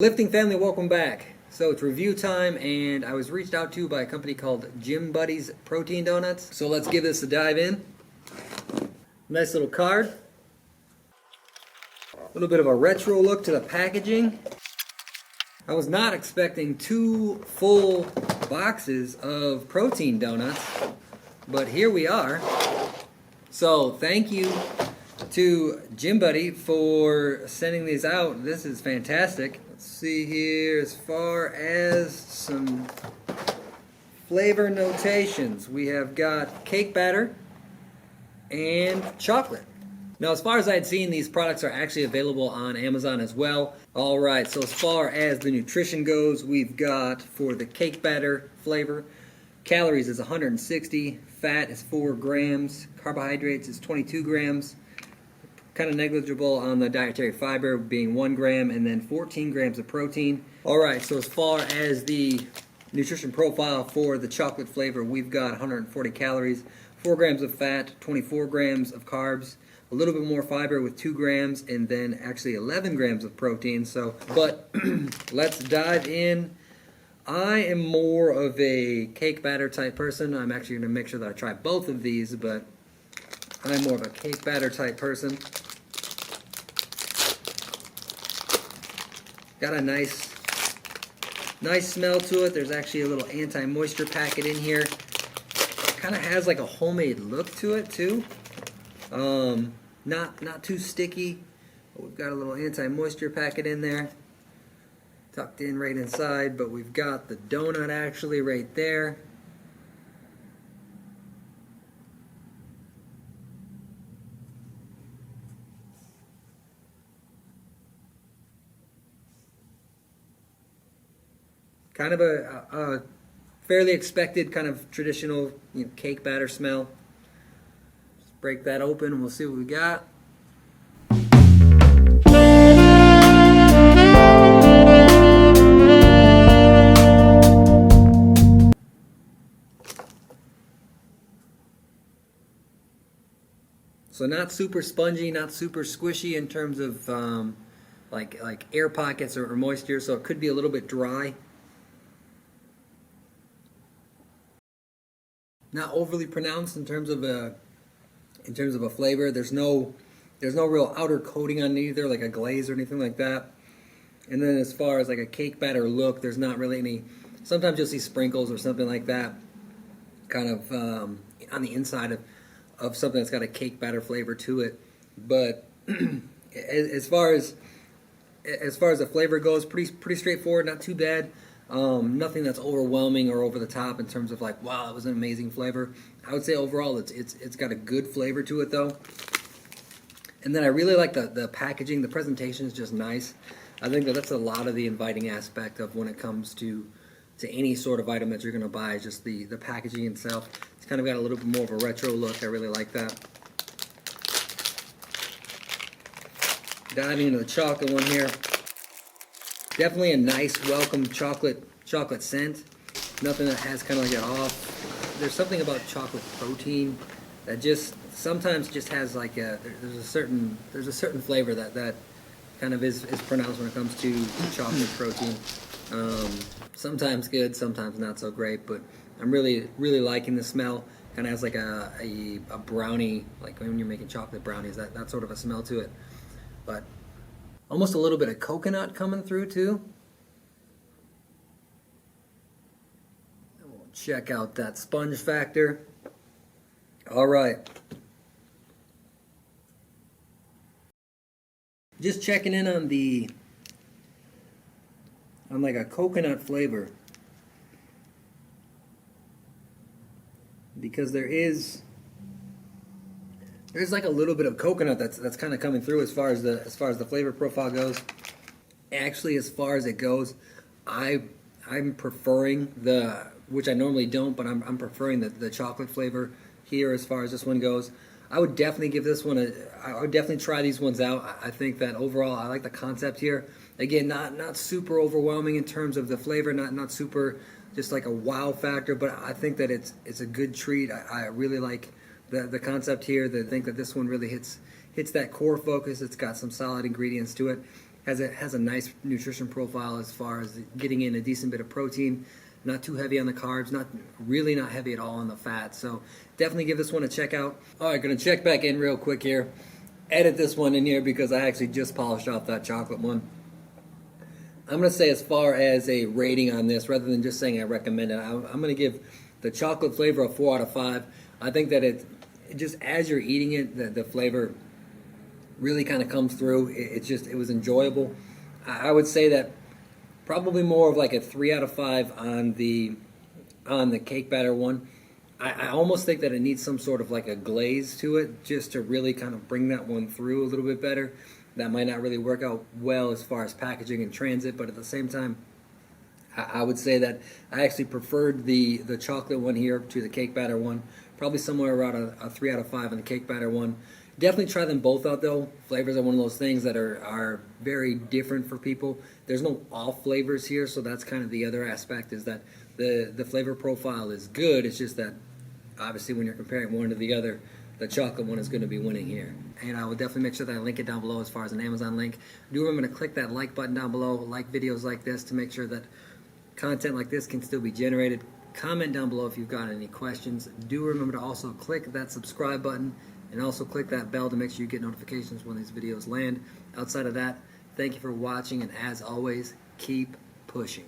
Lifting family, welcome back. So it's review time, and I was reached out to by a company called Gym Buddies Protein Donuts. So let's give this a dive in. Nice little card. A little bit of a retro look to the packaging. I was not expecting 2 full boxes of protein donuts, but here we are. So thank you to Gym Buddy for sending these out. This is fantastic. Let's see here, as far as some flavor notations, we have got cake batter and chocolate. Now, as far as I had seen, these products are actually available on Amazon as well. All right, so as far as the nutrition goes, we've got for the cake batter flavor, calories is 160, fat is 4 grams, carbohydrates is 22 grams, kind of negligible on the dietary fiber being 1 gram, and then 14 grams of protein. All right, so as far as the nutrition profile for the chocolate flavor, we've got 140 calories, 4 grams of fat, 24 grams of carbs, a little bit more fiber with 2 grams, and then actually 11 grams of protein. So, but let's dive in. I am more of a cake batter type person. I'm actually going to make sure that I try both of these, but I'm more of a cake batter type person. Got a nice smell to it. There's actually a little anti-moisture packet in here. Kind of has like a homemade look to it too. Not too sticky. But we've got a little anti-moisture packet in there, tucked in right inside. But we've got the donut actually right there. Kind of a fairly expected kind of traditional, cake batter smell. Just break that open and we'll see what we got. So not super spongy, not super squishy in terms of like air pockets or moisture, so it could be a little bit dry. Not overly pronounced in terms of a flavor. There's no real outer coating on it either, like a glaze or anything like that. And then as far as like a cake batter look, there's not really any. Sometimes you'll see sprinkles or something like that, kind of on the inside of something that's got a cake batter flavor to it. But as far as the flavor goes, pretty straightforward, not too bad. Nothing that's overwhelming or over the top in terms of like, wow, it was an amazing flavor. I would say overall it's got a good flavor to it though. And then I really like the packaging. The presentation is just nice. I think that's a lot of the inviting aspect of when it comes to any sort of item that you're going to buy, just the packaging itself. It's kind of got a little bit more of a retro look. I really like that. Diving into the chocolate one here. Definitely a nice, welcome chocolate scent. Nothing that has kind of like an off. There's something about chocolate protein that just sometimes just has like there's a certain flavor that kind of is pronounced when it comes to chocolate protein. Sometimes good, sometimes not so great, but I'm really liking the smell. Kind of has like a brownie, like when you're making chocolate brownies, that sort of a smell to it. But almost a little bit of coconut coming through too. And we'll check out that sponge factor. All right. Just checking in on like a coconut flavor. Because there's like a little bit of coconut that's kind of coming through as far as the flavor profile goes. Actually, as far as it goes, I'm preferring which I normally don't, but I'm preferring the chocolate flavor here as far as this one goes. I would definitely give this one I would definitely try these ones out. I think that overall I like the concept here. Again, not super overwhelming in terms of the flavor, not super just like a wow factor, but I think that it's a good treat. I really like the concept here. I think that this one really hits that core focus. It's got some solid ingredients to it. has a nice nutrition profile as far as getting in a decent bit of protein. Not too heavy on the carbs, not heavy at all on the fat. So definitely give this one a check out. All right, gonna check back in real quick here. Edit this one in here because I actually just polished off that chocolate one. I'm gonna say, as far as a rating on this, rather than just saying I recommend it, I'm gonna give the chocolate flavor a 4 out of 5. I think that it just, as you're eating it, the flavor really kind of comes through. It was enjoyable. I would say that probably more of like a 3 out of 5 on the cake batter one. I almost think that it needs some sort of like a glaze to it, just to really kind of bring that one through a little bit better. That might not really work out well as far as packaging and transit, but at the same time, I would say that I actually preferred the chocolate one here to the cake batter one. Probably somewhere around a 3 out of 5 on the cake batter one. Definitely try them both out though. Flavors are one of those things that are very different for people. There's no off flavors here, so that's kind of the other aspect, is that the flavor profile is good. It's just that obviously when you're comparing one to the other, the chocolate one is going to be winning here. And I will definitely make sure that I link it down below as far as an Amazon link. Do remember to click that like button down below, like videos like this to make sure that content like this can still be generated. Comment down below if you've got any questions. Do remember to also click that subscribe button and also click that bell to make sure you get notifications when these videos land. Outside of that, thank you for watching, and as always, keep pushing.